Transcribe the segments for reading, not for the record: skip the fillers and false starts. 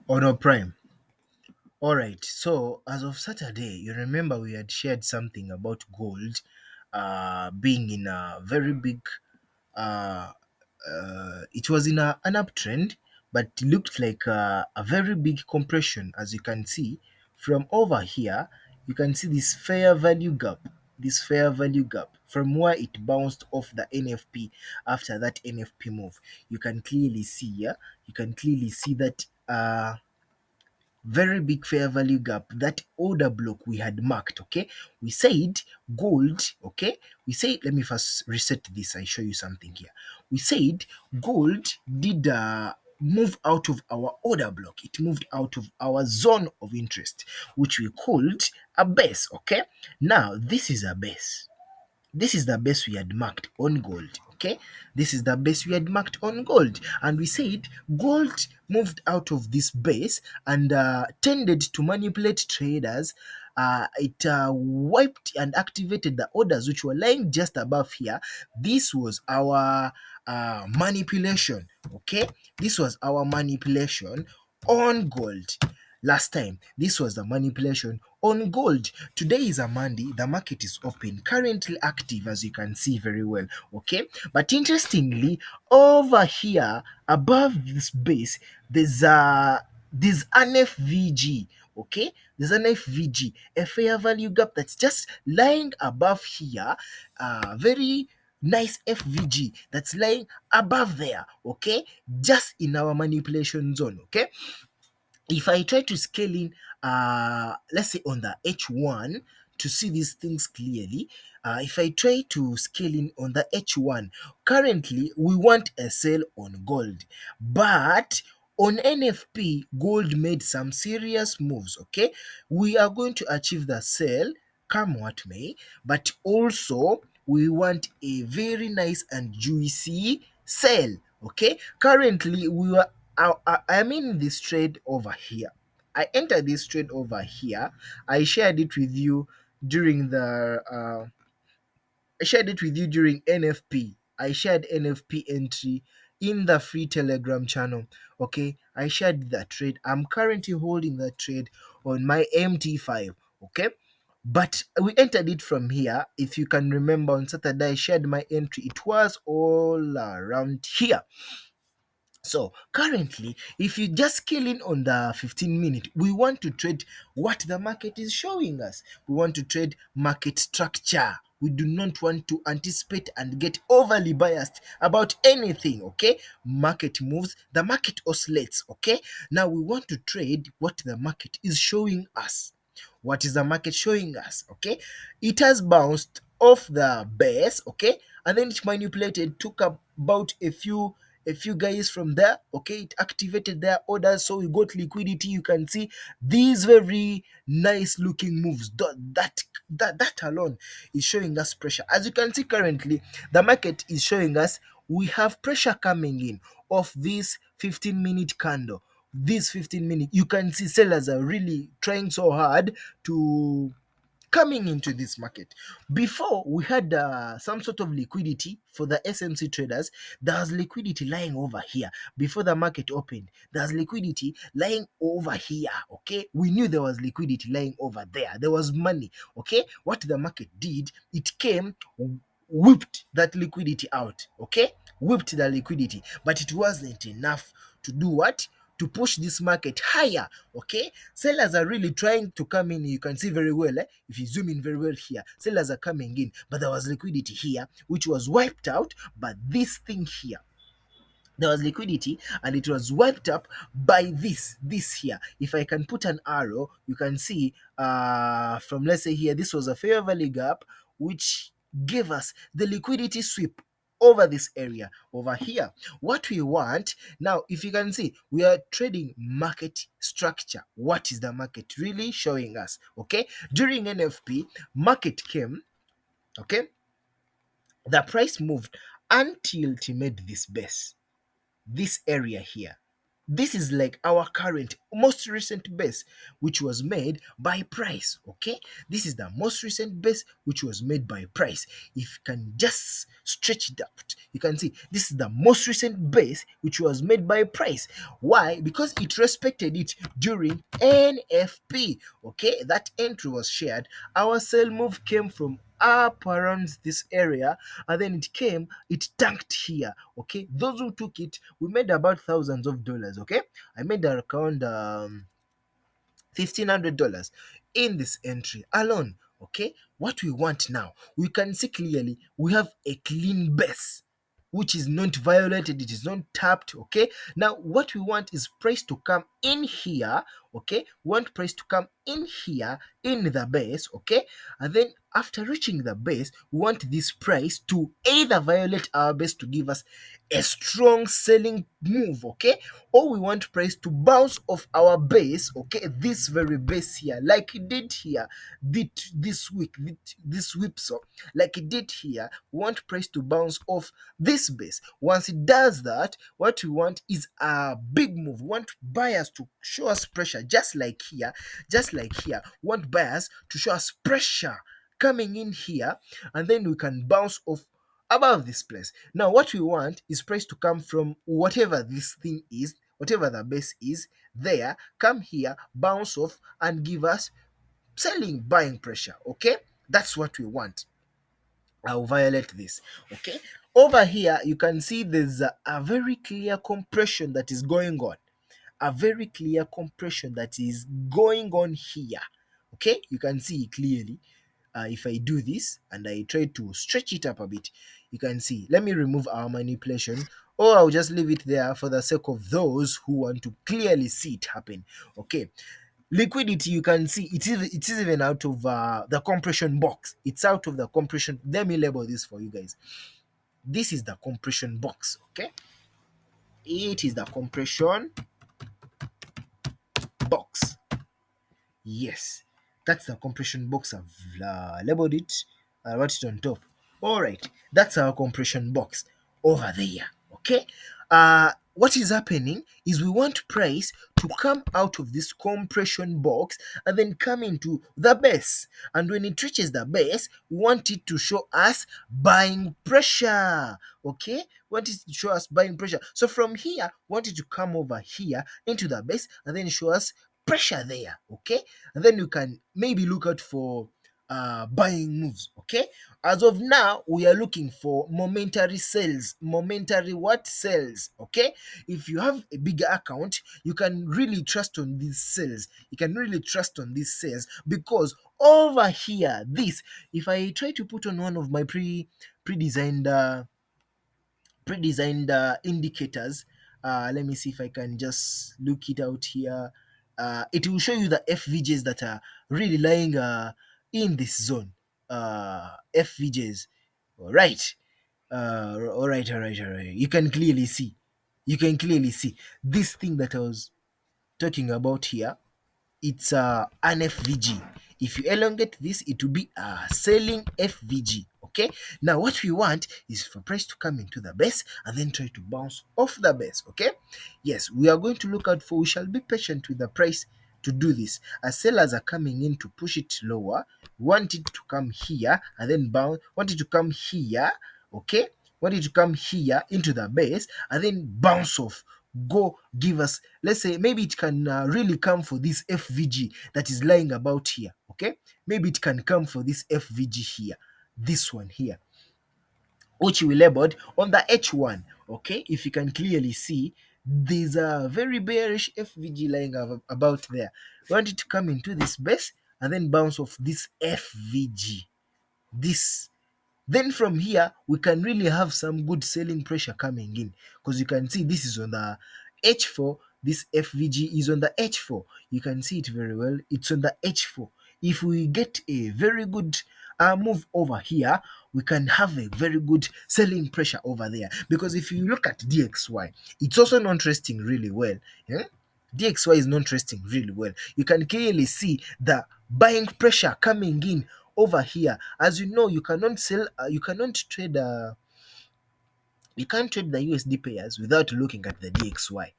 or no prime. All right. So as of Saturday, you remember we had shared something about gold being in a very big uh, it was in an uptrend, but it looked like a very big compression. As you can see from over here, you can see this fair value gap, from where it bounced off the NFP after that NFP move. You can clearly see here, you can clearly see that very big fair value gap, that order block we had marked. Okay, we said gold. Okay, we said, let me first reset this, I show you something here. We said gold did move out of our order block, it moved out of our zone of interest, which we called a base. Okay, now this is a base, this is the base we had marked on gold. Okay, this is the base we had marked on gold, and we said gold moved out of this base and tended to manipulate traders. It wiped and activated the orders which were lying just above here. This was our manipulation. Okay, this was our manipulation on gold. Last time, this was the manipulation on gold. Today is a Monday. The market is open, currently active, as you can see very well. Okay, but interestingly, over here above this base, there's an FVG. Okay, there's an FVG, a fair value gap that's just lying above here. Very nice FVG that's lying above there. Okay, just in our manipulation zone. Okay, if I try to scale in, let's say on the H1 to see these things clearly, if I try to scale in on the H1, currently we want a sell on gold, but on NFP, gold made some serious moves. Okay, we are going to achieve the sell come what may, but also we want a very nice and juicy sell. Okay, currently we were I'm in this trade over here. I entered this trade over here. I shared it with you during the I shared it with you during NFP. I shared NFP entry in the free Telegram channel. Okay, I shared that trade. I'm currently holding that trade on my MT5. Okay, but we entered it from here. If you can remember, on Saturday I shared my entry. It was all around here. So currently, if you just scale in on the 15-minute, we want to trade what the market is showing us. We want to trade market structure. We do not want to anticipate and get overly biased about anything. Okay, market moves, the market oscillates. Okay, now we want to trade what the market is showing us. What is the market showing us? Okay, it has bounced off the base. Okay, and then it manipulated, took about a few guys from there. Okay, it activated their orders, so we got liquidity. You can see these very nice looking moves. That alone is showing us pressure. As you can see, currently the market is showing us we have pressure coming in of this 15-minute candle. This 15-minute, you can see sellers are really trying so hard to coming into this market. Before, we had some sort of liquidity for the SMC traders. There was liquidity lying over here. Before the market opened, there's liquidity lying over here. Okay, we knew there was liquidity lying over there. There was money. Okay, what the market did, it came, whipped that liquidity out. Okay, whipped the liquidity, but it wasn't enough to do what, to push this market higher. Okay, sellers are really trying to come in. You can see very well, if you zoom in very well here, sellers are coming in, but there was liquidity here which was wiped out. But this thing here, there was liquidity and it was wiped up by this here. If I can put an arrow, you can see from, let's say here, this was a fair value gap which gave us the liquidity sweep over this area over here. What we want now, if you can see, we are trading market structure. What is the market really showing us? Okay, during NFP, market came. Okay, the price moved until it made this base, this area here. This is like our current most recent base which was made by price. Okay, this is the most recent base which was made by price. If you can just stretch it out, you can see this is the most recent base which was made by price. Why? Because it respected it during NFP. Okay, that entry was shared. Our sell move came from up around this area, and then it tanked here. Okay, those who took it, we made about thousands of dollars. Okay, I made around $1,500 in this entry alone. Okay, what we want now, we can see clearly we have a clean base which is not violated, it is not tapped. Okay, now what we want is price to come in here. Okay, we want price to come in here in the base. Okay, and then after reaching the base, we want this price to either violate our base to give us a strong selling move. Okay, or we want price to bounce off our base. Okay, this very base here, like it did here, this week, this whipsaw, like it did here. We want price to bounce off this base. Once it does that, what we want is a big move. We want buyers to show us pressure, just like here, we want buyers to show us pressure coming in here, and then we can bounce off above this place. Now what we want is price to come from whatever this thing is, whatever the base is there, come here, bounce off, and give us selling buying pressure. Okay, that's what we want. I'll violate this. Okay, over here you can see there's a very clear compression that is going on, a very clear compression that is going on here. Okay, you can see clearly. If I do this and I try to stretch it up a bit, you can see. Let me remove our manipulation, or I'll just leave it there for the sake of those who want to clearly see it happen. Okay, liquidity, you can see it is even out of the compression box. It's out of the compression. Let me label this for you guys. This is the compression box. Okay, it is the compression box. Yes, that's the compression box. I've labeled it. I wrote it on top. All right, that's our compression box over there. Okay, what is happening is we want price to come out of this compression box and then come into the base. And when it reaches the base, we want it to show us buying pressure. Okay, we want it to show us buying pressure. So from here, we want it to come over here into the base and then show us pressure there. Okay, and then you can maybe look out for buying moves. Okay, as of now we are looking for momentary sales. Momentary what? Sales. Okay, if you have a bigger account, you can really trust on these sales. You can really trust on these sales, because over here, this, if I try to put on one of my pre-designed indicators, let me see if I can just look it out here. It will show you the FVJs that are really lying in this zone. FVJs. All right. All right. You can clearly see. You can clearly see this thing that I was talking about here. It's an FVG. If you elongate this, it will be a selling FVG. Okay, now what we want is for price to come into the base and then try to bounce off the base. Okay, yes, we are going to look out for, we shall be patient with the price to do this. As sellers are coming in to push it lower, we want it to come here and then bounce, want it to come here. Okay, want it to come here into the base and then bounce off, go give us, let's say maybe it can really come for this FVG that is lying about here. Okay, maybe it can come for this FVG here, this one here, which we labeled on the H1. Okay, if you can clearly see, there's a very bearish FVG lying about there. We want it to come into this base and then bounce off this FVG, this. Then from here, we can really have some good selling pressure coming in, because you can see this is on the H4. This FVG is on the H4. You can see it very well. It's on the H4. If we get a very good move over here, we can have a very good selling pressure over there. Because if you look at DXY, it's also not resting really well. Yeah? DXY is not resting really well. You can clearly see the buying pressure coming in over here. As you know, you cannot sell, you cannot trade, you can't trade the USD pairs without looking at the DXY.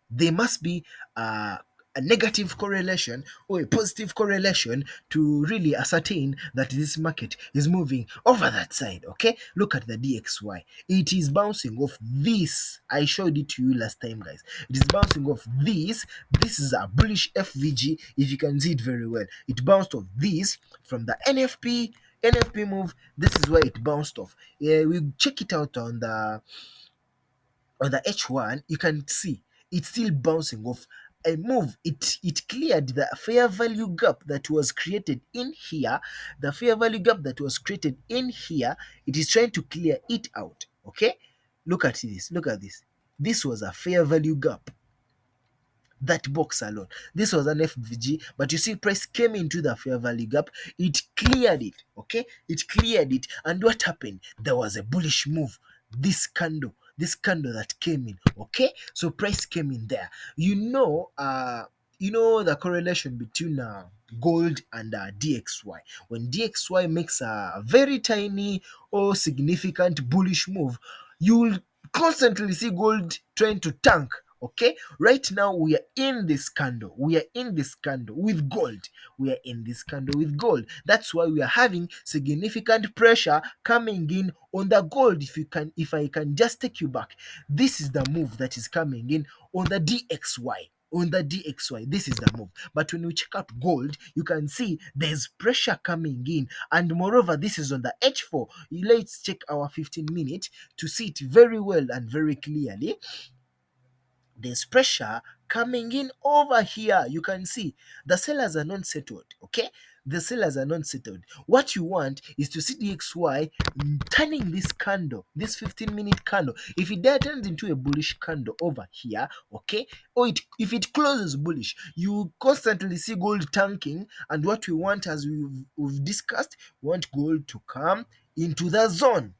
There must be a negative correlation or a positive correlation to really ascertain that this market is moving over that side. Okay, look at the DXY. It is bouncing off this. I showed it to you last time, guys. It is bouncing off this. This is a bullish FVG. If you can see it very well, it bounced off this from the NFP move. This is where it bounced off. Yeah, we check it out on the H1, you can see it's still bouncing off a move. It cleared the fair value gap that was created in here. The fair value gap that was created in here, it is trying to clear it out. Okay, look at this. Look at this. This was a fair value gap. That box alone. This was an FVG, but you see, price came into the fair value gap. It cleared it. Okay, it cleared it, and what happened? There was a bullish move. This candle that came in. Okay, so price came in there. The correlation between gold and DXY. When DXY makes a very tiny or significant bullish move, you will constantly see gold trying to tank. Okay, right now we are in this candle. We are in this candle with gold. We are in this candle with gold. That's why we are having significant pressure coming in on the gold. If I can just take you back, this is the move that is coming in on the DXY. On the DXY, this is the move. But when we check out gold, you can see there's pressure coming in, and moreover, this is on the H4. Let's check our 15-minute to see it very well and very clearly. There's pressure coming in over here. You can see the sellers are not settled. Okay, the sellers are not settled. What you want is to see DXY turning this candle, this 15-minute candle. If it turns into a bullish candle over here, okay, or if it closes bullish, you constantly see gold tanking. And what we want, as we've discussed, we want gold to come into the zone.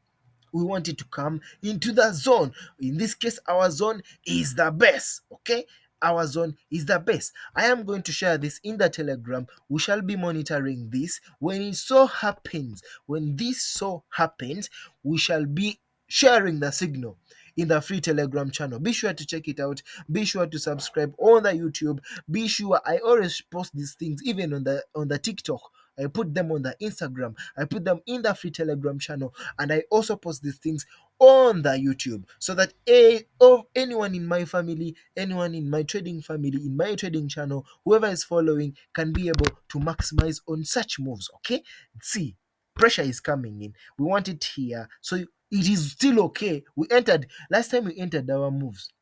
We want it to come into the zone. In this case, our zone is the best. Okay, our zone is the best. I am going to share this in the Telegram. We shall be monitoring this. When it so happens, when this so happens, we shall be sharing the signal in the free Telegram channel. Be sure to check it out. Be sure to subscribe on the YouTube. Be sure, I always post these things even on the TikTok. I put them on the Instagram. I put them in the free Telegram channel, and I also post these things on the YouTube, so that anyone in my family, anyone in my trading family, in my trading channel, whoever is following, can be able to maximize on such moves. Okay, see, pressure is coming in. We want it here, so it is still okay. We entered last time. We entered our moves.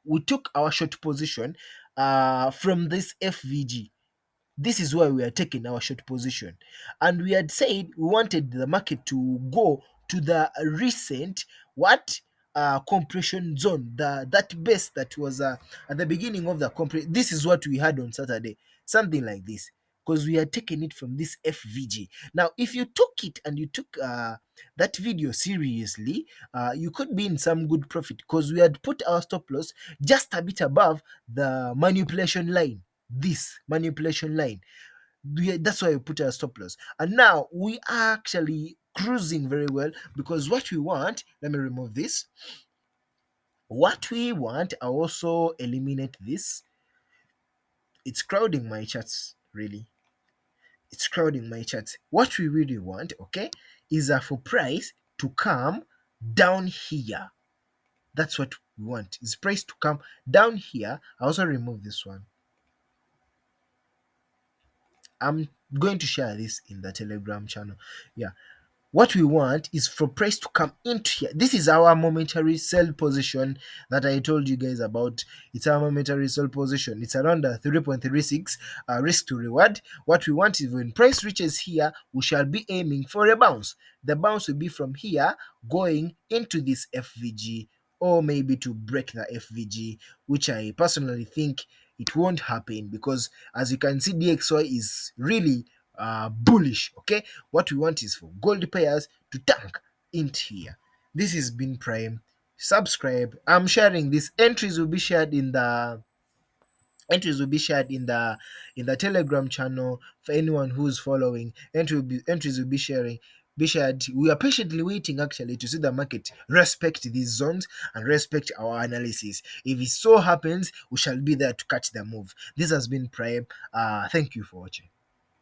We took our short position from this FVG. This is why we are taking our short position, and we had said we wanted the market to go to the recent compression zone, that base that was at the beginning of the compression. This is what we had on Saturday, something like this, because we had taken it from this FVG. Now, if you took it and you took that video seriously, you could be in some good profit, because we had put our stop loss just a bit above the manipulation line. This manipulation line, that's why we put our stop loss, and now we are actually cruising very well, because what we want, let me remove this. What we want, I also eliminate this. It's crowding my charts, really. It's crowding my charts. What we really want, okay, is for price to come down here. That's what we want, is price to come down here. I also remove this one. I'm going to share this in the Telegram channel. Yeah. What we want is for price to come into here. This is our momentary sell position that I told you guys about. It's our momentary sell position. It's around 3.36 risk to reward. What we want is when price reaches here, we shall be aiming for a bounce. The bounce will be from here going into this FVG, or maybe to break the FVG, which I personally think it won't happen, because as you can see, DXY is really bullish. Okay, what we want is for gold pairs to tank into here. This has been Prime. Subscribe. I'm sharing this. Entries will be shared in the Telegram channel for anyone who's following. Entries will be sharing. We are patiently waiting actually to see the market respect these zones and respect our analysis. If it so happens, we shall be there to catch the move. This has been Prime. Thank you for watching.